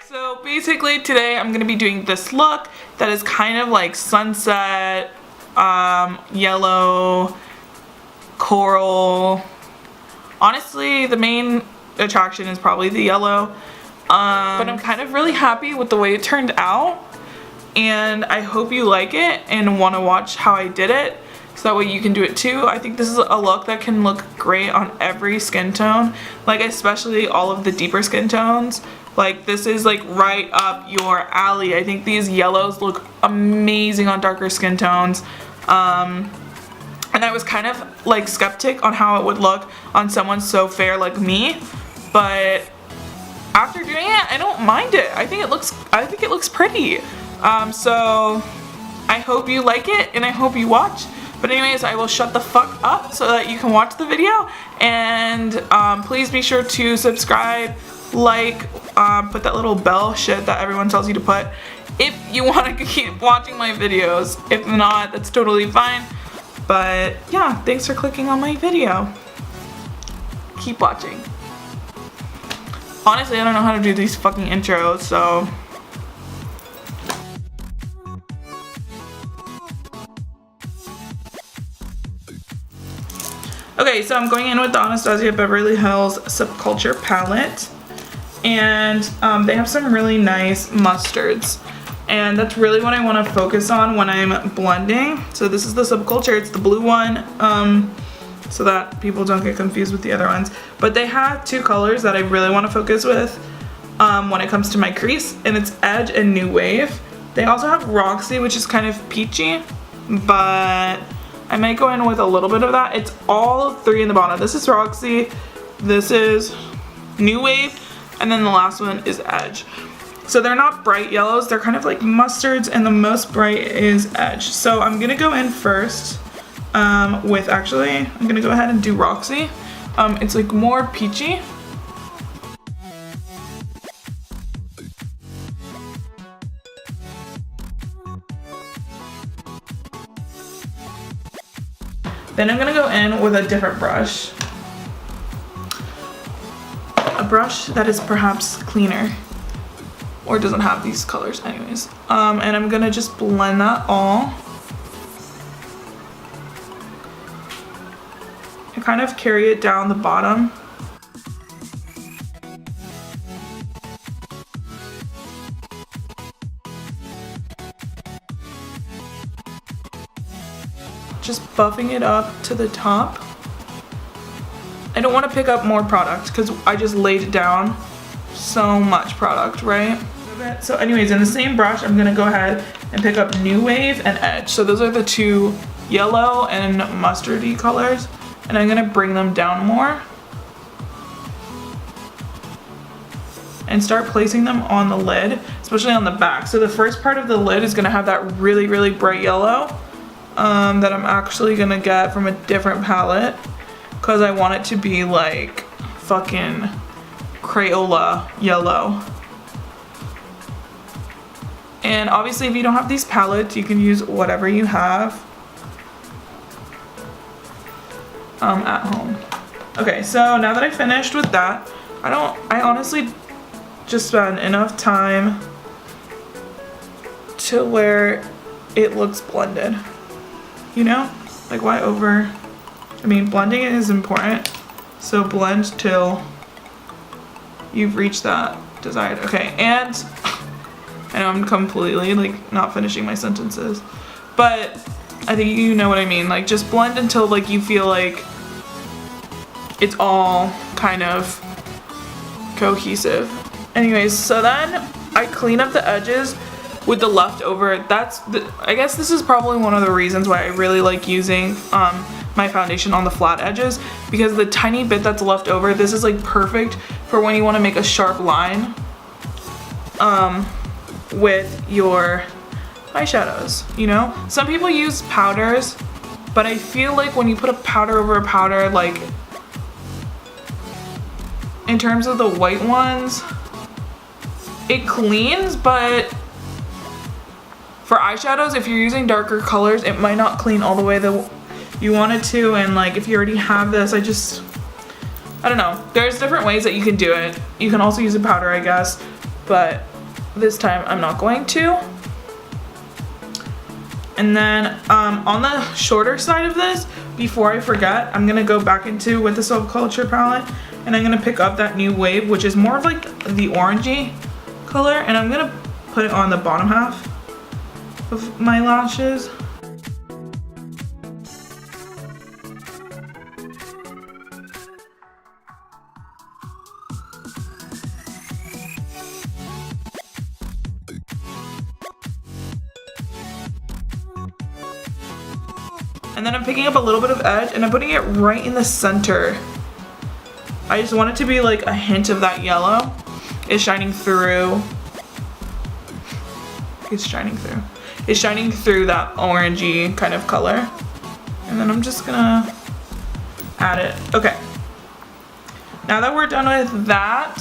So basically today I'm going to be doing this look that is kind of like sunset, yellow, coral. Honestly, the main attraction is probably the yellow, but I'm kind of really happy with the way it turned out, and I hope you like it and want to watch how I did it so that way you can do it too. I think this is a look that can look great on every skin tone, like especially all of the deeper skin tones. Like this is like right up your alley. I think these yellows look amazing on darker skin tones. And I was kind of like skeptic on how it would look on someone so fair like me, but after doing it, I don't mind it. I think it looks pretty. So I hope you like it and I hope you watch. But anyways, I will shut the fuck up so that you can watch the video, and please be sure to subscribe, like, put that little bell shit that everyone tells you to put if you want to keep watching my videos. If not, that's totally fine. But yeah, thanks for clicking on my video. Keep watching. Honestly, I don't know how to do these fucking intros, so okay, so I'm going in with the Anastasia Beverly Hills Subculture palette, and they have some really nice mustards, and that's really what I want to focus on when I'm blending. So this is the Subculture, it's the blue one, so that people don't get confused with the other ones. But they have two colors that I really want to focus with when it comes to my crease, and it's Edge and New Wave. They also have Roxy, which is kind of peachy, but I might go in with a little bit of that. It's all three in the bottom. This is Roxy, this is New Wave, and then the last one is Edge. So they're not bright yellows, they're kind of like mustards, and the most bright is Edge. So I'm gonna go in first with, actually, I'm gonna go ahead and do Roxy. It's like more peachy. Then I'm gonna go in with a different brush. A brush that is perhaps cleaner, or doesn't have these colors anyways. And I'm gonna just blend that all. And kind of carry it down the bottom. Just buffing it up to the top. I don't want to pick up more product because I just laid down so much product, right? So anyways, in the same brush, I'm gonna go ahead and pick up New Wave and Edge. So those are the two yellow and mustardy colors, and I'm gonna bring them down more and start placing them on the lid, especially on the back. So the first part of the lid is gonna have that really, really bright yellow that I'm actually gonna get from a different palette because I want it to be like fucking Crayola yellow. And obviously if you don't have these palettes, you can use whatever you have at home. Okay, so now that I finished with that, I honestly just spent enough time to where it looks blended. You know, like why I mean, blending is important, so blend till you've reached that desired. Okay, and I know I'm completely like not finishing my sentences, but I think you know what I mean. Like just blend until like you feel like it's all kind of cohesive. Anyways, so then I clean up the edges with the leftover. I guess this is probably one of the reasons why I really like using my foundation on the flat edges, because the tiny bit that's left over, this is like perfect for when you want to make a sharp line with your eyeshadows, you know? Some people use powders, but I feel like when you put a powder over a powder, like in terms of the white ones, it cleans, but for eyeshadows, if you're using darker colors, it might not clean all the way that you want it to. And like if you already have this, I don't know. There's different ways that you can do it. You can also use a powder, I guess. but this time I'm not going to. And then on the shorter side of this, before I forget, I'm gonna go back into with the Subculture palette, and I'm gonna pick up that new wave, which is more of like the orangey color, and I'm gonna put it on the bottom half of my lashes. And then I'm picking up a little bit of edge and I'm putting it right in the center. I just want it to be like a hint of that yellow is shining through. It's shining through. It's shining through that orangey kind of color. And then I'm just gonna add it. Okay. Now that we're done with that,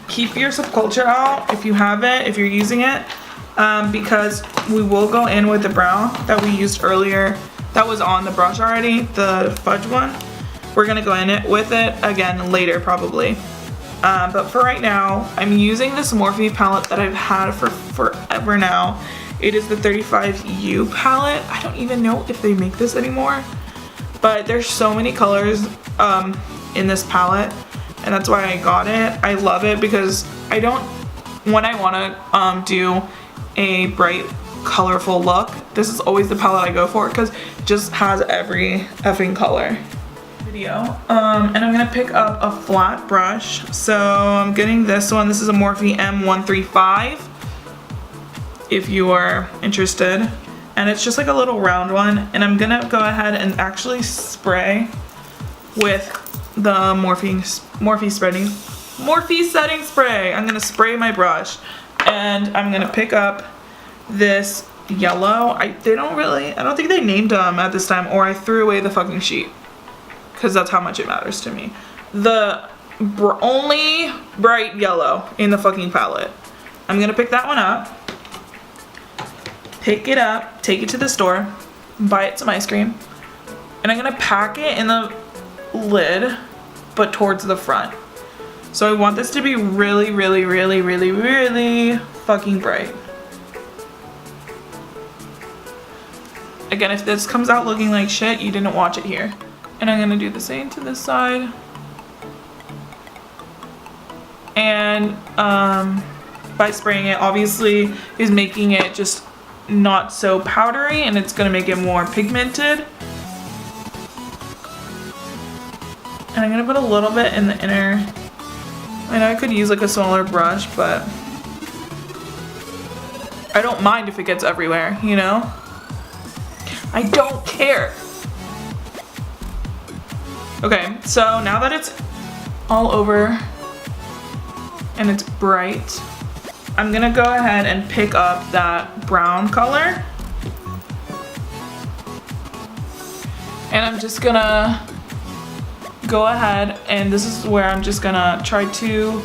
keep your Subculture out if you have it, if you're using it. Because we will go in with the brown that we used earlier that was on the brush already, the fudge one. We're gonna go in it with it again later probably. But for right now, I'm using this Morphe palette that I've had for forever now. It is the 35U palette. I don't even know if they make this anymore, but there's so many colors in this palette, and that's why I got it. I love it because when I wanna do a bright, colorful look, this is always the palette I go for because it just has every effing color. And I'm gonna pick up a flat brush. So I'm getting this one. This is a Morphe M135 if you are interested. And it's just like a little round one. And I'm gonna go ahead and actually spray with the Morphe setting spray. I'm gonna spray my brush. And I'm gonna pick up this yellow. I don't think they named them at this time, or I threw away the fucking sheet because that's how much it matters to me. The only bright yellow in the fucking palette. I'm gonna pick that one up, pick it up, take it to the store, buy it some ice cream, and I'm gonna pack it in the lid, but towards the front. So I want this to be really, really, really, really, really fucking bright. Again, if this comes out looking like shit, you didn't watch it here. And I'm gonna do the same to this side. And by spraying it, obviously, is making it just not so powdery, and it's gonna make it more pigmented. And I'm gonna put a little bit in the inner. I know I could use like a smaller brush, but I don't mind if it gets everywhere, you know? I don't care. Okay, so now that it's all over and it's bright, I'm gonna go ahead and pick up that brown color. And I'm just gonna go ahead, and this is where I'm just gonna try to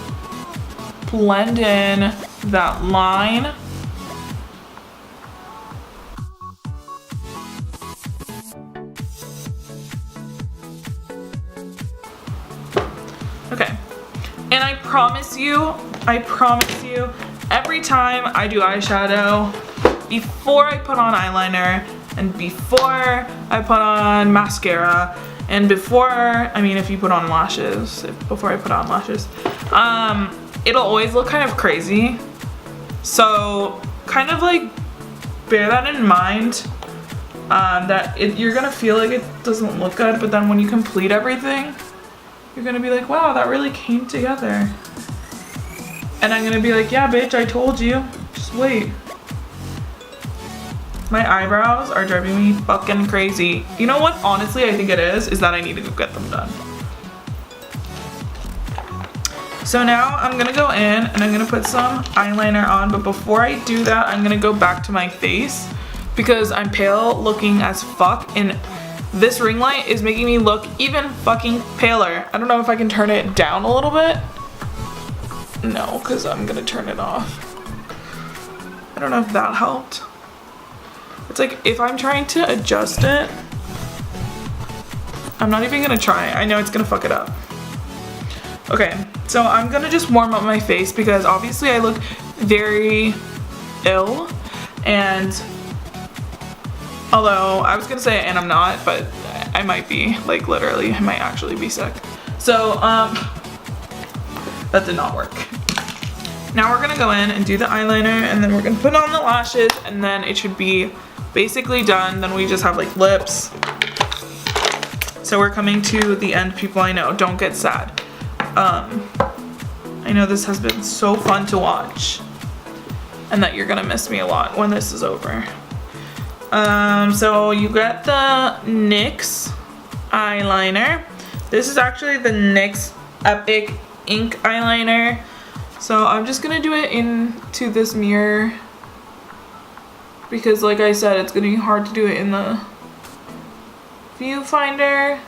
blend in that line. Okay, and I promise you, every time I do eyeshadow, before I put on eyeliner, and before I put on mascara, and before, I mean, if you put on lashes, before I put on lashes, it'll always look kind of crazy. So kind of like bear that in mind, that you're gonna feel like it doesn't look good, but then when you complete everything, you're gonna be like, wow, that really came together. And I'm gonna be like, yeah, bitch, I told you. Just wait. My eyebrows are driving me fucking crazy. You know what, honestly, I think it is that I need to go get them done. So now I'm gonna go in and I'm gonna put some eyeliner on, but before I do that, I'm gonna go back to my face because I'm pale looking as fuck, and this ring light is making me look even fucking paler. I don't know if I can turn it down a little bit. No, because I'm gonna turn it off. I don't know if that helped. It's like, if I'm trying to adjust it, I'm not even gonna try. I know it's gonna fuck it up. Okay, so I'm gonna just warm up my face because obviously I look very ill, and although I was gonna say and I'm not, but I might be, like literally I might actually be sick. So that did not work. Now we're gonna go in and do the eyeliner, and then we're gonna put on the lashes, and then it should be basically done. Then we just have like lips. So we're coming to the end, people. I know, don't get sad. I know this has been so fun to watch, and that you're gonna miss me a lot when this is over. So you get the NYX eyeliner. This is actually the NYX Epic Ink eyeliner. So I'm just gonna do it into this mirror because, like I said, it's gonna be hard to do it in the viewfinder.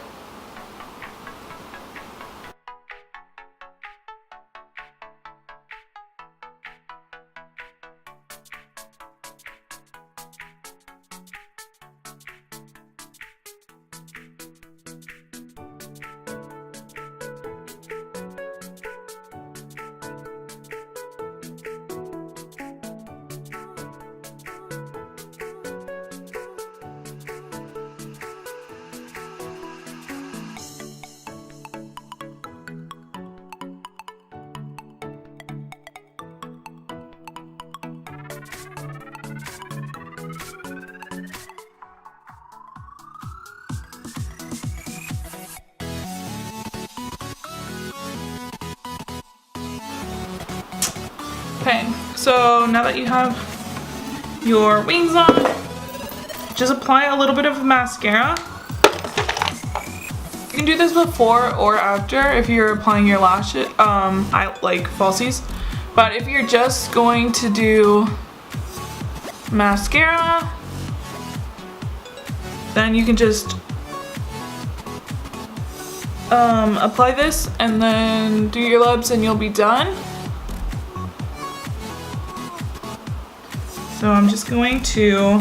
Okay, so now that you have your wings on, just apply a little bit of mascara. You can do this before or after if you're applying your lashes, like falsies. But if you're just going to do mascara, then you can just apply this and then do your lips and you'll be done. So I'm just going to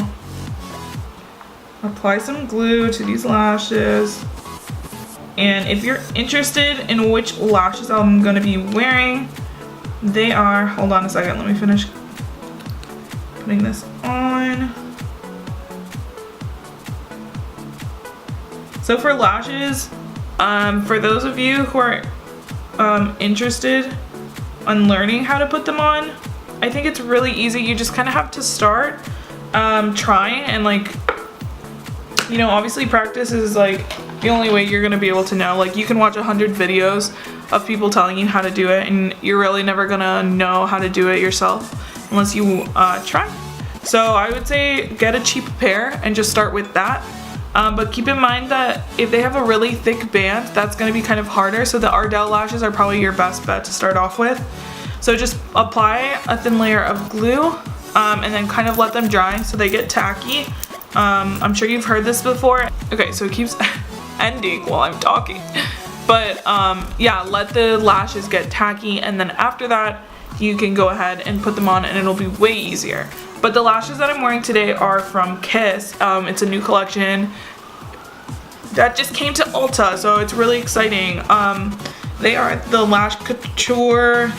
apply some glue to these lashes. And if you're interested in which lashes I'm going to be wearing, they are, hold on a second, let me finish putting this on. So for lashes, for those of you who are interested on learning how to put them on, I think it's really easy. You just kind of have to start trying, and like, you know, obviously practice is like the only way you're gonna be able to know. Like, you can watch 100 videos of people telling you how to do it, and you're really never gonna know how to do it yourself unless you try. So I would say get a cheap pair and just start with that. But keep in mind that if they have a really thick band, that's gonna be kind of harder. So the Ardell lashes are probably your best bet to start off with. So just apply a thin layer of glue and then kind of let them dry so they get tacky. I'm sure you've heard this before. Okay, so it keeps ending while I'm talking. But yeah, let the lashes get tacky, and then after that, you can go ahead and put them on and it'll be way easier. But the lashes that I'm wearing today are from Kiss. It's a new collection that just came to Ulta, so it's really exciting. They are the Lash Couture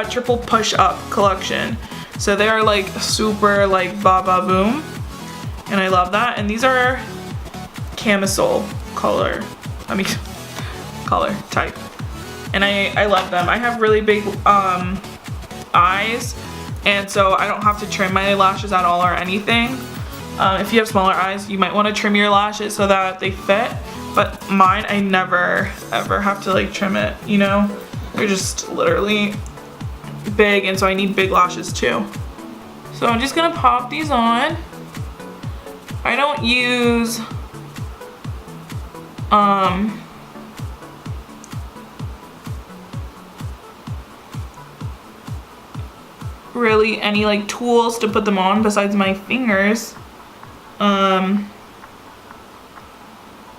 Triple Push Up collection. So they are like super like ba boom, and I love that. And these are camisole color, color type, and I love them. I have really big eyes, and so I don't have to trim my lashes at all or anything. If you have smaller eyes, you might want to trim your lashes so that they fit, but mine, I never ever have to like trim it, you know? They're just literally big, and so I need big lashes too. So I'm just gonna pop these on. I don't use really any like tools to put them on besides my fingers.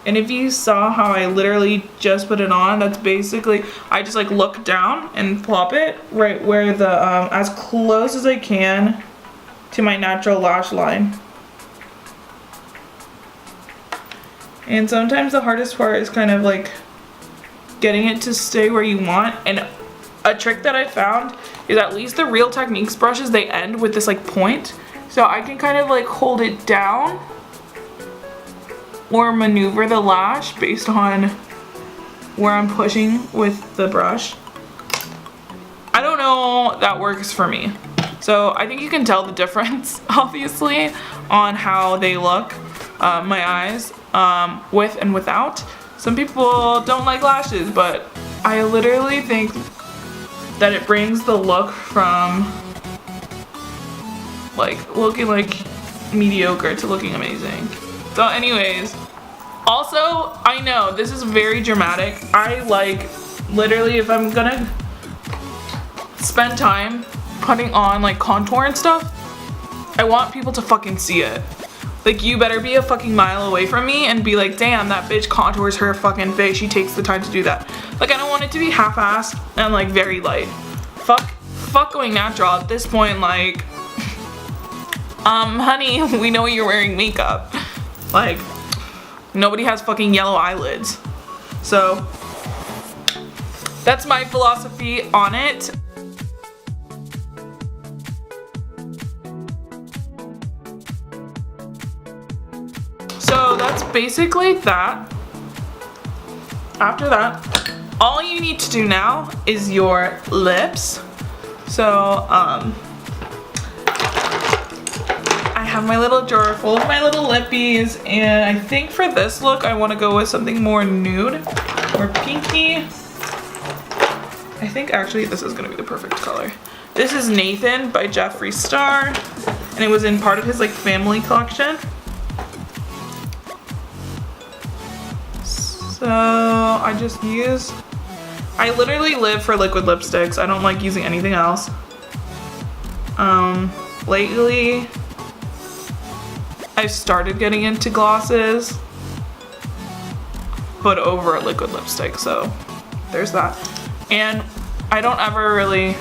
And if you saw how I literally just put it on, that's basically, I just like look down and plop it right where the, as close as I can to my natural lash line. And sometimes the hardest part is kind of like getting it to stay where you want. And a trick that I found is at least the Real Techniques brushes, they end with this like point. So I can kind of like hold it down or maneuver the lash based on where I'm pushing with the brush. I don't know, that works for me. So I think you can tell the difference, obviously, on how they look, my eyes, with and without. Some people don't like lashes, but I literally think that it brings the look from like looking like mediocre to looking amazing. So anyways, also, I know this is very dramatic. I like, literally, if I'm gonna spend time putting on like contour and stuff, I want people to fucking see it. Like, you better be a fucking mile away from me and be like, damn, that bitch contours her fucking face. She takes the time to do that. Like, I don't want it to be half-assed and like very light. Fuck going natural at this point. Like, honey, we know you're wearing makeup. Like, nobody has fucking yellow eyelids. So that's my philosophy on it. So that's basically that. After that, all you need to do now is your lips. So I have my little drawer full of my little lippies, and I think for this look I want to go with something more nude or pinky. I think actually this is going to be the perfect color. This is Nathan by Jeffree Star, and it was in part of his like family collection. So I just use, I literally live for liquid lipsticks. I don't like using anything else. Lately I've started getting into glosses, but over a liquid lipstick, so there's that. And I don't ever really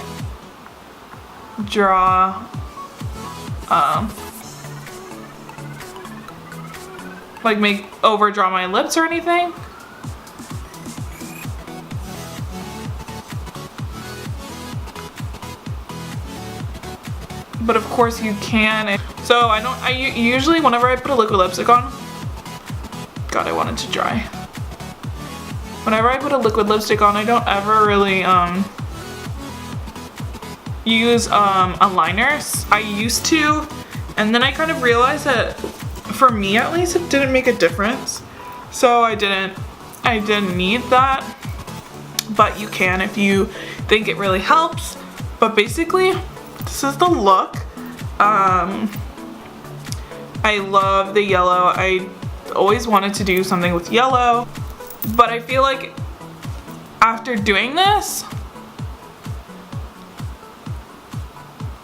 draw like overdraw my lips or anything. But of course you can. So I usually, whenever I put a liquid lipstick on, God, I want it to dry. Whenever I put a liquid lipstick on, I don't ever really use a liner. I used to, and then I kind of realized that for me at least it didn't make a difference. So I didn't need that. But you can if you think it really helps. But basically, this is the look. I love the yellow. I always wanted to do something with yellow, but I feel like after doing this,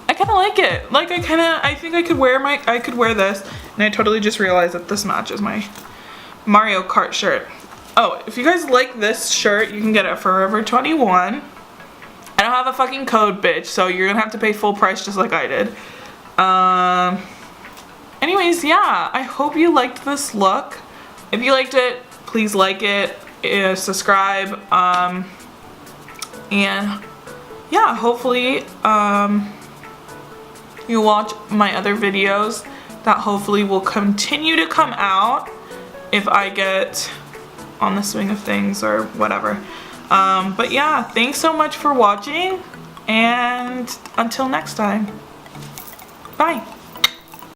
I kind of like it. Like I think I could wear this, and I totally just realized that this matches my Mario Kart shirt. Oh, if you guys like this shirt, you can get it at Forever 21. I don't have a fucking code, bitch, so you're gonna have to pay full price just like I did. Anyways, yeah, I hope you liked this look. If you liked it, please like it, subscribe, and yeah, hopefully you watch my other videos that hopefully will continue to come out if I get on the swing of things or whatever. But yeah, thanks so much for watching, and until next time, bye.